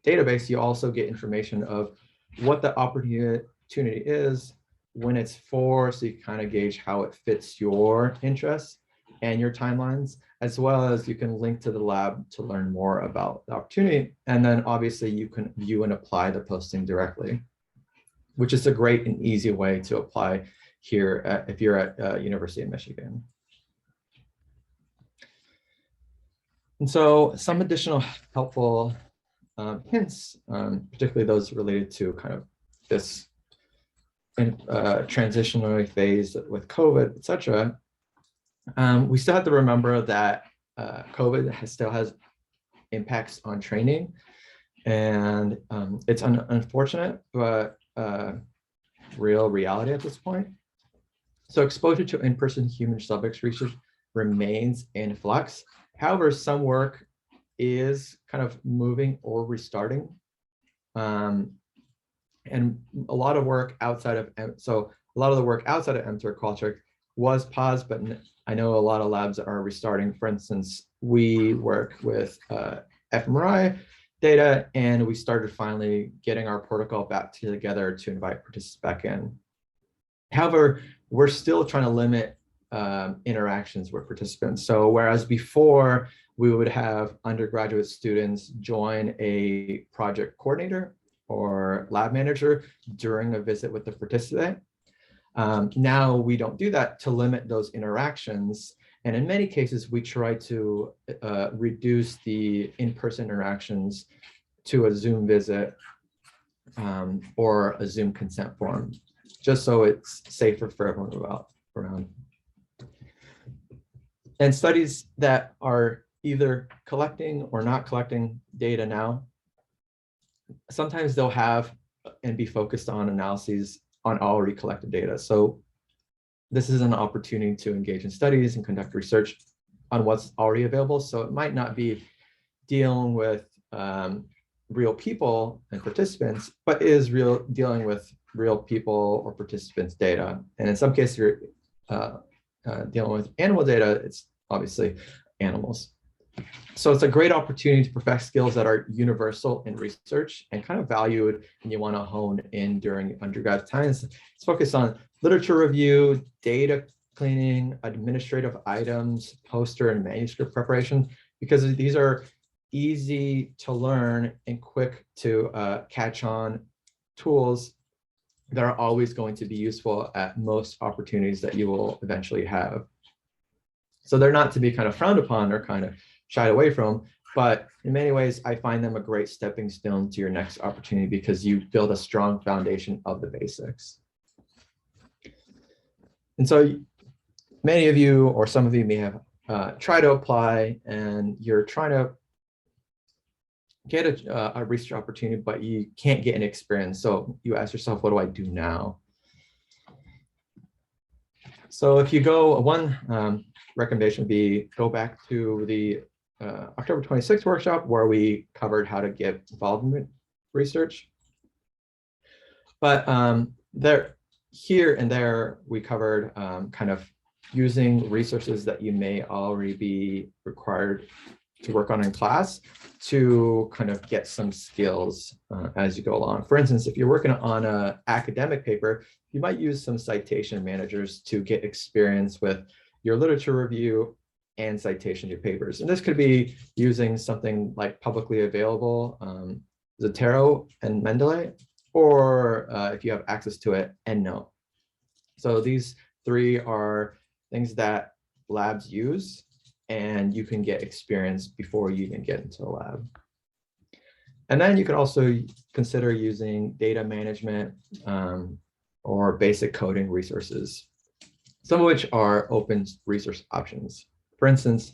database, you also get information of what the opportunity is, when it's for, so you kind of gauge how it fits your interests and your timelines, as well as you can link to the lab to learn more about the opportunity. And then obviously you can view and apply the posting directly, which is a great and easy way to apply here if you're at University of Michigan. And so some additional helpful hints, particularly those related to kind of this transitionary phase with COVID, et cetera. We still have to remember that COVID still has impacts on training, and it's unfortunate, but real reality at this point. So exposure to in-person human subjects research remains in flux. However, some work is kind of moving or restarting. And a lot of work outside of, so a lot of the work outside of MTurk Qualtrics was paused, but I know a lot of labs are restarting. For instance, we work with fMRI data, and we started finally getting our protocol back together to invite participants back in. However, we're still trying to limit interactions with participants. So whereas before we would have undergraduate students join a project coordinator or lab manager during a visit with the participant, now we don't do that to limit those interactions. And in many cases, we try to reduce the in-person interactions to a Zoom visit or a Zoom consent form, just so it's safer for everyone around. And studies that are either collecting or not collecting data now, sometimes they'll have and be focused on analyses on already collected data. So this is an opportunity to engage in studies and conduct research on what's already available. So it might not be dealing with real people and participants, but is dealing with real people or participants' data. And in some cases, you're dealing with animal data, it's obviously animals. So it's a great opportunity to perfect skills that are universal in research and kind of valued and you want to hone in during undergrad times. It's focused on literature review, data cleaning, administrative items, poster and manuscript preparation, because these are easy to learn and quick to catch on tools that are always going to be useful at most opportunities that you will eventually have. So they're not to be kind of frowned upon or kind of shied away from, but in many ways, I find them a great stepping stone to your next opportunity because you build a strong foundation of the basics. And so many of you, or some of you may have tried to apply and you're trying to get a research opportunity, but you can't get an experience. So you ask yourself, what do I do now? So if you go, one recommendation would be go back to the October 26th workshop where we covered how to get involved in research. But here and there, we covered kind of using resources that you may already be required to work on in class to kind of get some skills as you go along. For instance, if you're working on an academic paper, you might use some citation managers to get experience with your literature review and citation to papers. And this could be using something like publicly available, Zotero and Mendeley, or if you have access to it, EndNote. So these three are things that labs use, and you can get experience before you even get into the lab. And then you can also consider using data management or basic coding resources, some of which are open resource options. For instance,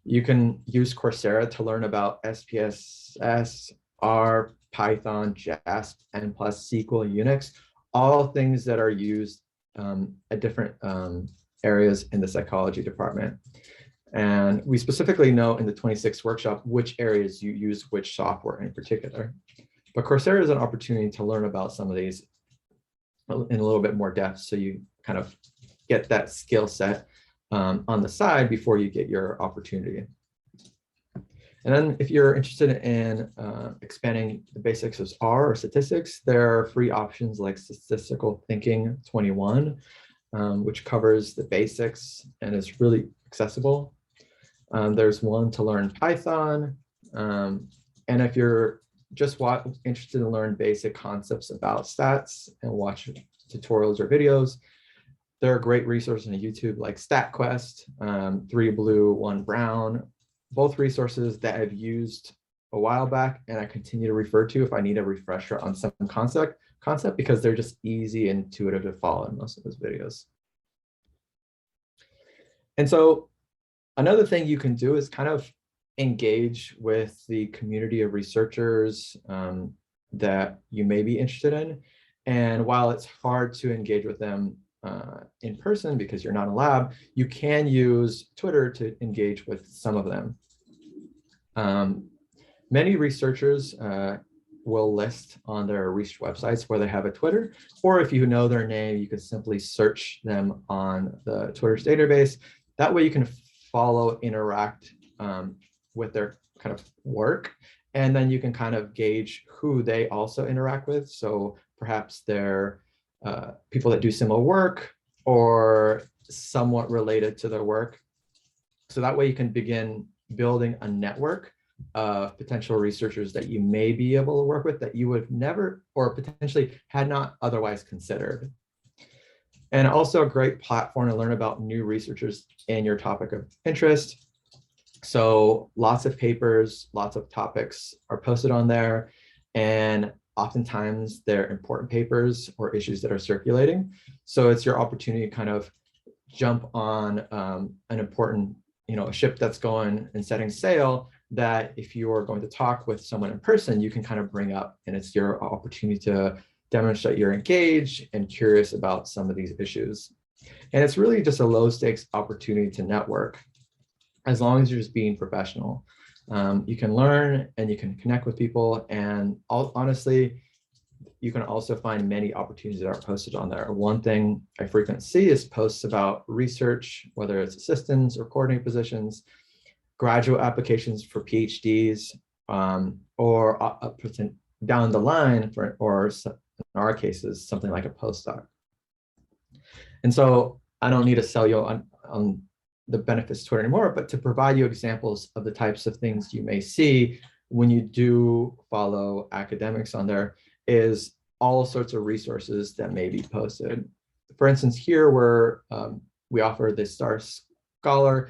you can use Coursera to learn about SPSS, R, Python, JASP, N+, SQL, Unix, all things that are used at different areas in the psychology department. And we specifically know in the 26th workshop which areas you use which software in particular. But Coursera is an opportunity to learn about some of these in a little bit more depth, so you kind of get that skill set on the side before you get your opportunity. And then if you're interested in expanding the basics of R or statistics, there are free options like Statistical Thinking 21, which covers the basics and is really accessible. There's one to learn Python. And if you're just interested in learn basic concepts about stats and watch tutorials or videos, there are great resources on YouTube like StatQuest, 3 Blue, 1 Brown, both resources that I've used a while back and I continue to refer to if I need a refresher on some concept because they're just easy and intuitive to follow in most of those videos. And so another thing you can do is kind of engage with the community of researchers that you may be interested in. And while it's hard to engage with them in person because you're not in a lab, you can use Twitter to engage with some of them. Many researchers will list on their research websites where they have a Twitter, or if you know their name, you can simply search them on the Twitter's database. That way you can follow, interact with their kind of work, and then you can kind of gauge who they also interact with. So perhaps they're people that do similar work or somewhat related to their work. So that way you can begin building a network of potential researchers that you may be able to work with that you would never or potentially had not otherwise considered. And also a great platform to learn about new researchers in your topic of interest. So lots of papers, lots of topics are posted on there, and oftentimes they're important papers or issues that are circulating. So it's your opportunity to kind of jump on an important, a ship that's going and setting sail that if you are going to talk with someone in person, you can kind of bring up, and it's your opportunity to demonstrate you're engaged and curious about some of these issues. And it's really just a low stakes opportunity to network as long as you're just being professional. You can learn and you can connect with people, and honestly, you can also find many opportunities that are posted on there. One thing I frequently see is posts about research, whether it's assistants or coordinating positions, graduate applications for PhDs, or down the line or in our cases, something like a postdoc. And so I don't need to sell you on the benefits to it anymore, but to provide you examples of the types of things you may see when you do follow academics on there is all sorts of resources that may be posted. For instance, here we offer the Star Scholar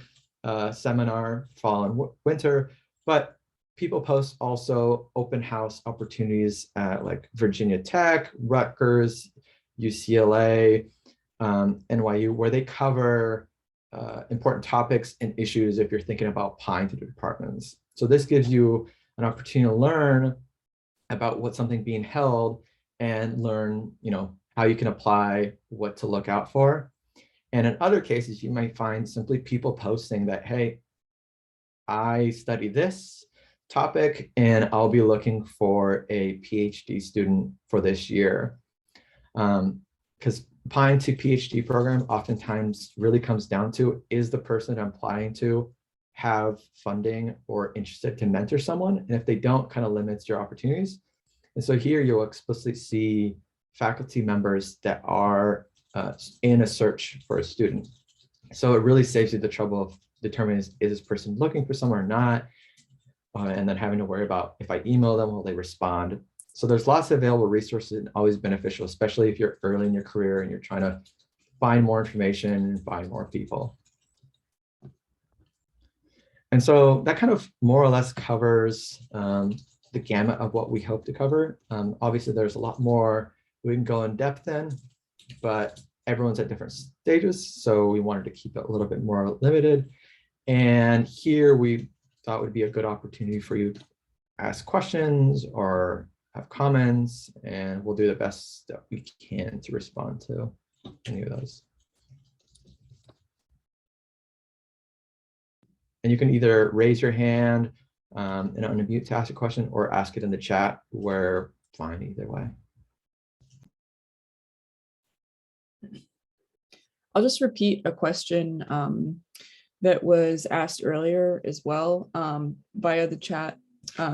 seminar fall and winter, but people post also open house opportunities at like Virginia Tech, Rutgers, UCLA, NYU, where they cover important topics and issues if you're thinking about applying to the departments. So this gives you an opportunity to learn about what's something being held and learn, how you can apply, what to look out for. And in other cases, you might find simply people posting that, hey, I study this topic and I'll be looking for a PhD student for this year. Because applying to PhD program oftentimes really comes down to, is the person I'm applying to have funding or interested to mentor someone? And if they don't, kind of limits your opportunities. And so here you'll explicitly see faculty members that are in a search for a student. So it really saves you the trouble of determining, is this person looking for someone or not? And then having to worry about, if I email them, will they respond? So there's lots of available resources and always beneficial, especially if you're early in your career and you're trying to find more information and find more people. And so that kind of more or less covers the gamut of what we hope to cover. Obviously, there's a lot more we can go in depth in, but everyone's at different stages. So we wanted to keep it a little bit more limited. And here we thought would be a good opportunity for you to ask questions or have comments, and we'll do the best that we can to respond to any of those. And you can either raise your hand and unmute to ask a question or ask it in the chat. We're fine either way. I'll just repeat a question that was asked earlier as well via the chat.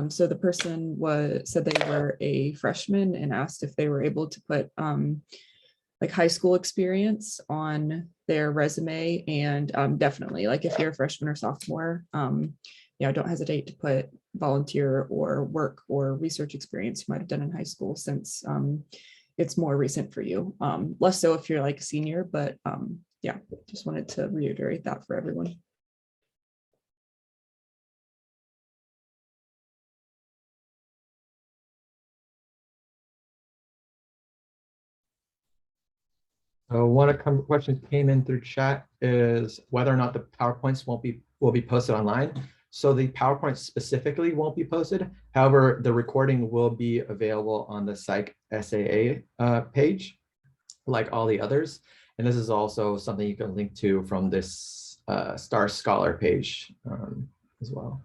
So the person said they were a freshman and asked if they were able to put like high school experience on their resume, and definitely, like if you're a freshman or sophomore, don't hesitate to put volunteer or work or research experience you might have done in high school, since it's more recent for you. Less so if you're like a senior, but yeah, just wanted to reiterate that for everyone. One of the questions came in through chat is whether or not the PowerPoints will be posted online. So the PowerPoint specifically won't be posted. However, the recording will be available on the Psych SAA page, like all the others. And this is also something you can link to from this Star Scholar page as well.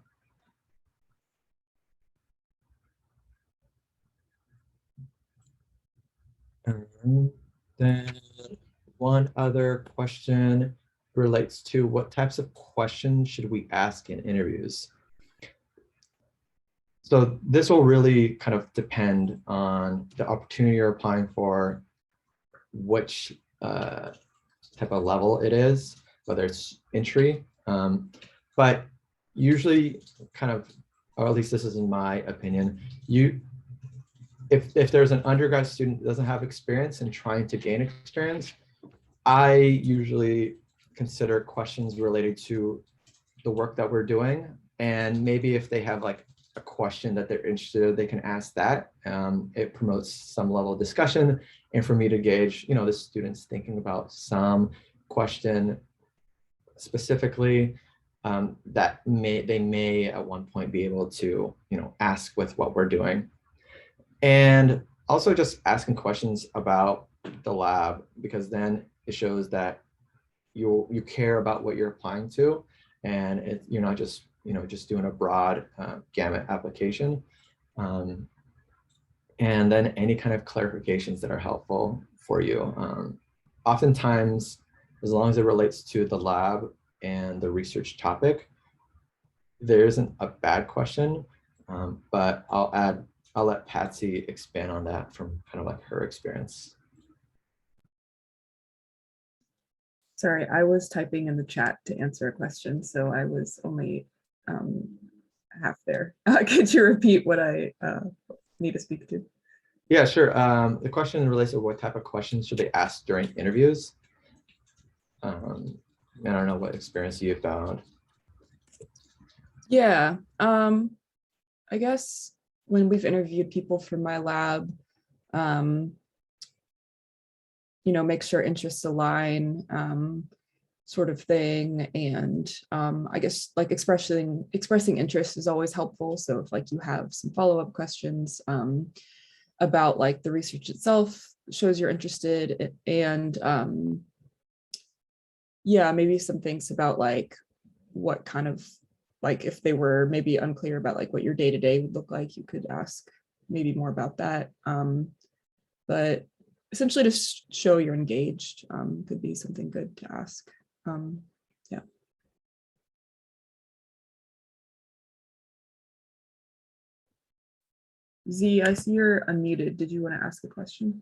Then one other question relates to what types of questions should we ask in interviews? So this will really kind of depend on the opportunity you're applying for, which type of level it is, whether it's entry. But usually kind of, or at least this is in my opinion, if there's an undergrad student that doesn't have experience and trying to gain experience, I usually consider questions related to the work that we're doing. And maybe if they have like a question that they're interested in, they can ask that. It promotes some level of discussion. And for me to gauge, the students thinking about some question specifically that they may at one point be able to, ask with what we're doing. And also just asking questions about the lab, because then it shows that you care about what you're applying to, and you're not just doing a broad gamut application. And then any kind of clarifications that are helpful for you. Oftentimes, as long as it relates to the lab and the research topic, there isn't a bad question, but I'll let Patsy expand on that from kind of like her experience. Sorry, I was typing in the chat to answer a question, so I was only half there. Could you repeat what I need to speak to? Yeah, sure. The question relates to what type of questions should they ask during interviews. I don't know what experience you found. Yeah, I guess when we've interviewed people from my lab, make sure interests align, sort of thing. And I guess like expressing interest is always helpful. So if like you have some follow-up questions about like the research itself, shows you're interested, and yeah, maybe some things about like what kind of, like if they were maybe unclear about like what your day-to-day would look like, you could ask maybe more about that. But essentially to show you're engaged could be something good to ask. Yeah. Z, I see you're unmuted. Did you want to ask a question?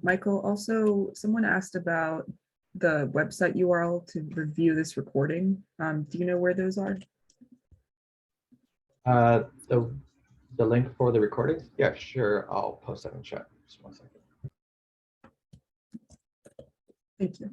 Michael, also someone asked about the website URL to review this recording. Do you know where those are? The link for the recording? Yeah, sure. I'll post that in chat. Just 1 second. Thank you.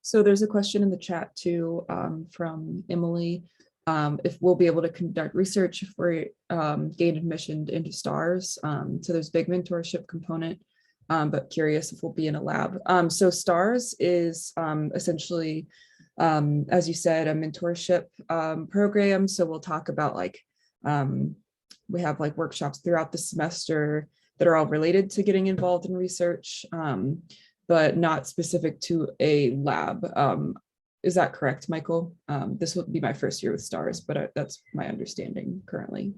So there's a question in the chat too from Emily. If we'll be able to conduct research if we gain admission into STARS. So there's a big mentorship component, but curious if we'll be in a lab. So STARS is essentially, as you said, a mentorship program. So we'll talk about like, we have like workshops throughout the semester that are all related to getting involved in research, but not specific to a lab. Is that correct, Michael? This will be my first year with STARS, but that's my understanding currently.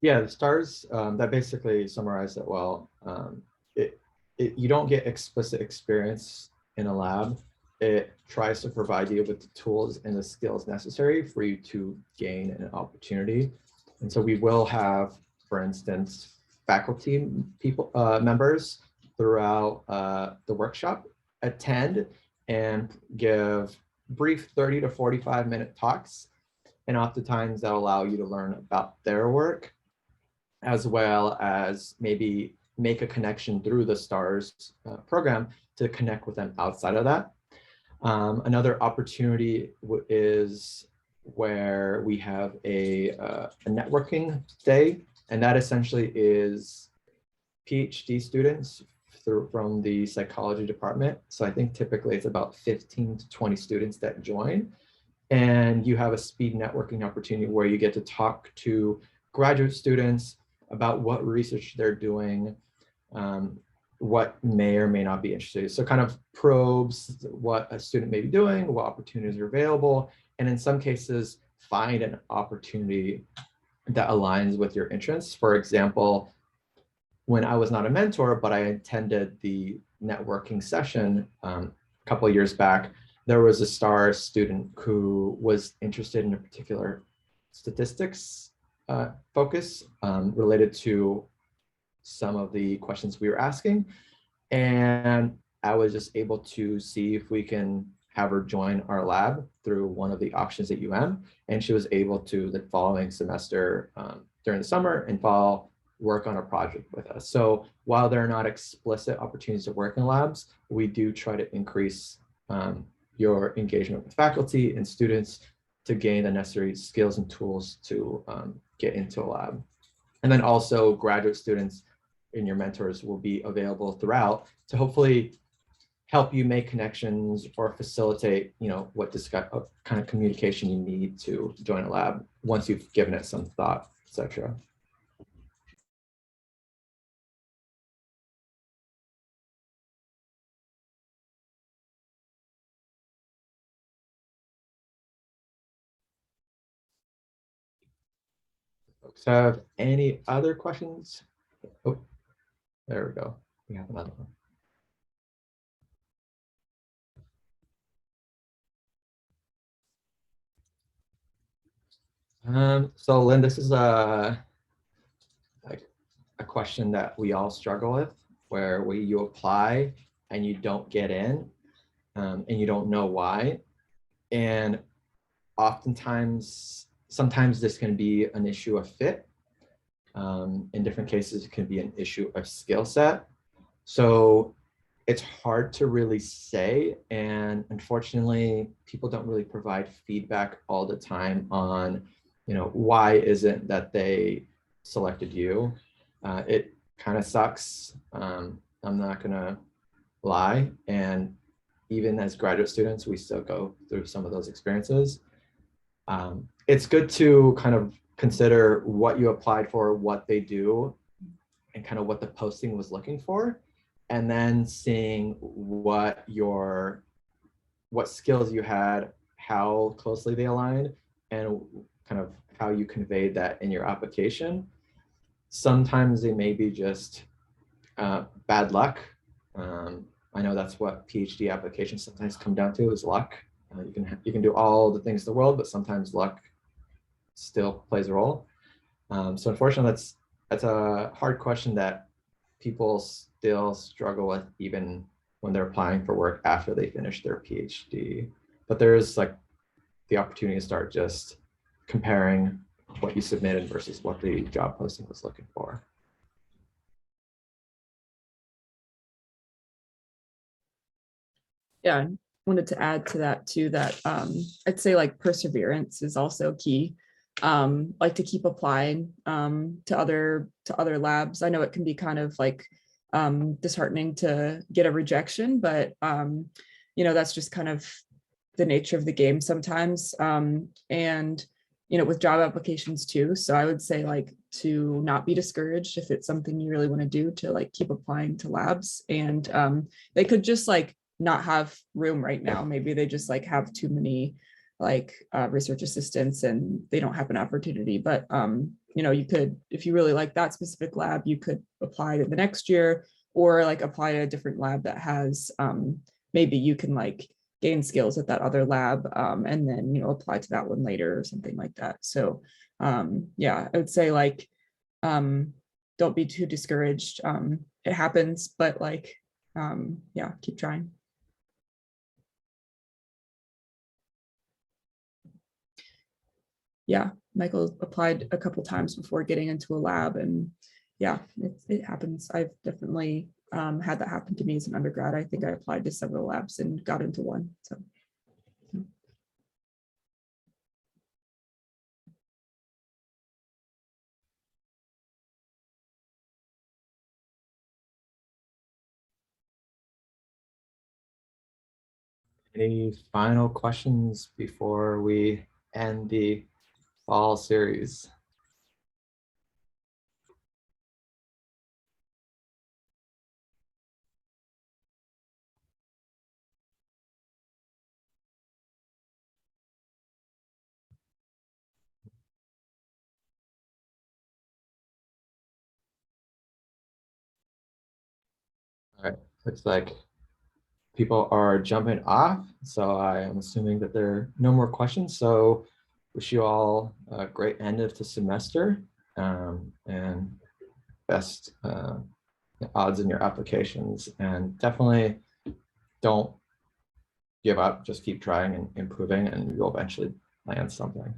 Yeah, the STARS, that basically summarized it well. You don't get explicit experience in a lab. It tries to provide you with the tools and the skills necessary for you to gain an opportunity. And so we will have, for instance, faculty members throughout the workshop attend and give brief 30 to 45-minute talks. And oftentimes that'll allow you to learn about their work, as well as maybe make a connection through the STARS program to connect with them outside of that. Another opportunity is where we have a networking day, and that essentially is PhD students from the psychology department. So I think typically it's about 15 to 20 students that join, and you have a speed networking opportunity where you get to talk to graduate students about what research they're doing, what may or may not be interested. So kind of probes what a student may be doing, what opportunities are available, and in some cases, find an opportunity that aligns with your interests. For example, when I was not a mentor, but I attended the networking session a couple of years back, there was a STAR student who was interested in a particular statistics focus related to some of the questions we were asking. And I was just able to see if we can have her join our lab through one of the options at UM. And she was able to the following semester during the summer and fall work on a project with us. So while there are not explicit opportunities to work in labs, we do try to increase your engagement with faculty and students to gain the necessary skills and tools to get into a lab. And then also graduate students and your mentors will be available throughout to hopefully help you make connections or facilitate, what kind of communication you need to join a lab once you've given it some thought, etc. Folks have any other questions? Oh, there we go. We have another one. So Lynn, this is a question that we all struggle with, where you apply and you don't get in, and you don't know why. And sometimes this can be an issue of fit. In different cases, it can be an issue of skill set. So it's hard to really say. And unfortunately, people don't really provide feedback all the time on, why isn't that they selected you. It kind of sucks. I'm not gonna lie. And even as graduate students, we still go through some of those experiences. It's good to kind of consider what you applied for, what they do, and kind of what the posting was looking for, and then seeing what skills you had, how closely they aligned, and kind of how you conveyed that in your application. Sometimes it may be just bad luck. I know that's what PhD applications sometimes come down to, is luck. You can do all the things in the world, but sometimes luck still plays a role. So unfortunately, that's a hard question that people still struggle with, even when they're applying for work after they finish their PhD. But there's the opportunity to start just comparing what you submitted versus what the job posting was looking for. Yeah, I wanted to add to that too, that I'd say perseverance is also key. To keep applying to other labs. I know it can be kind of disheartening to get a rejection, but that's just kind of the nature of the game sometimes. And with job applications too. So I would say to not be discouraged if it's something you really want to do, to keep applying to labs. And they could just not have room right now. Maybe they just have too many research assistants and they don't have an opportunity. But you could, if you really like that specific lab, you could apply to the next year, or apply to a different lab that has maybe you can gain skills at that other lab, and then apply to that one later or something like that. So yeah, I would say don't be too discouraged. It happens, but yeah, keep trying. Yeah, Michael applied a couple times before getting into a lab, and yeah, it happens. I've definitely had that happen to me as an undergrad. I think I applied to several labs and got into one. So. Any final questions before we end the fall series? All right, looks like people are jumping off, so I am assuming that there are no more questions. So wish you all a great end of the semester, and best odds in your applications, and definitely don't give up, just keep trying and improving, and you'll eventually land something.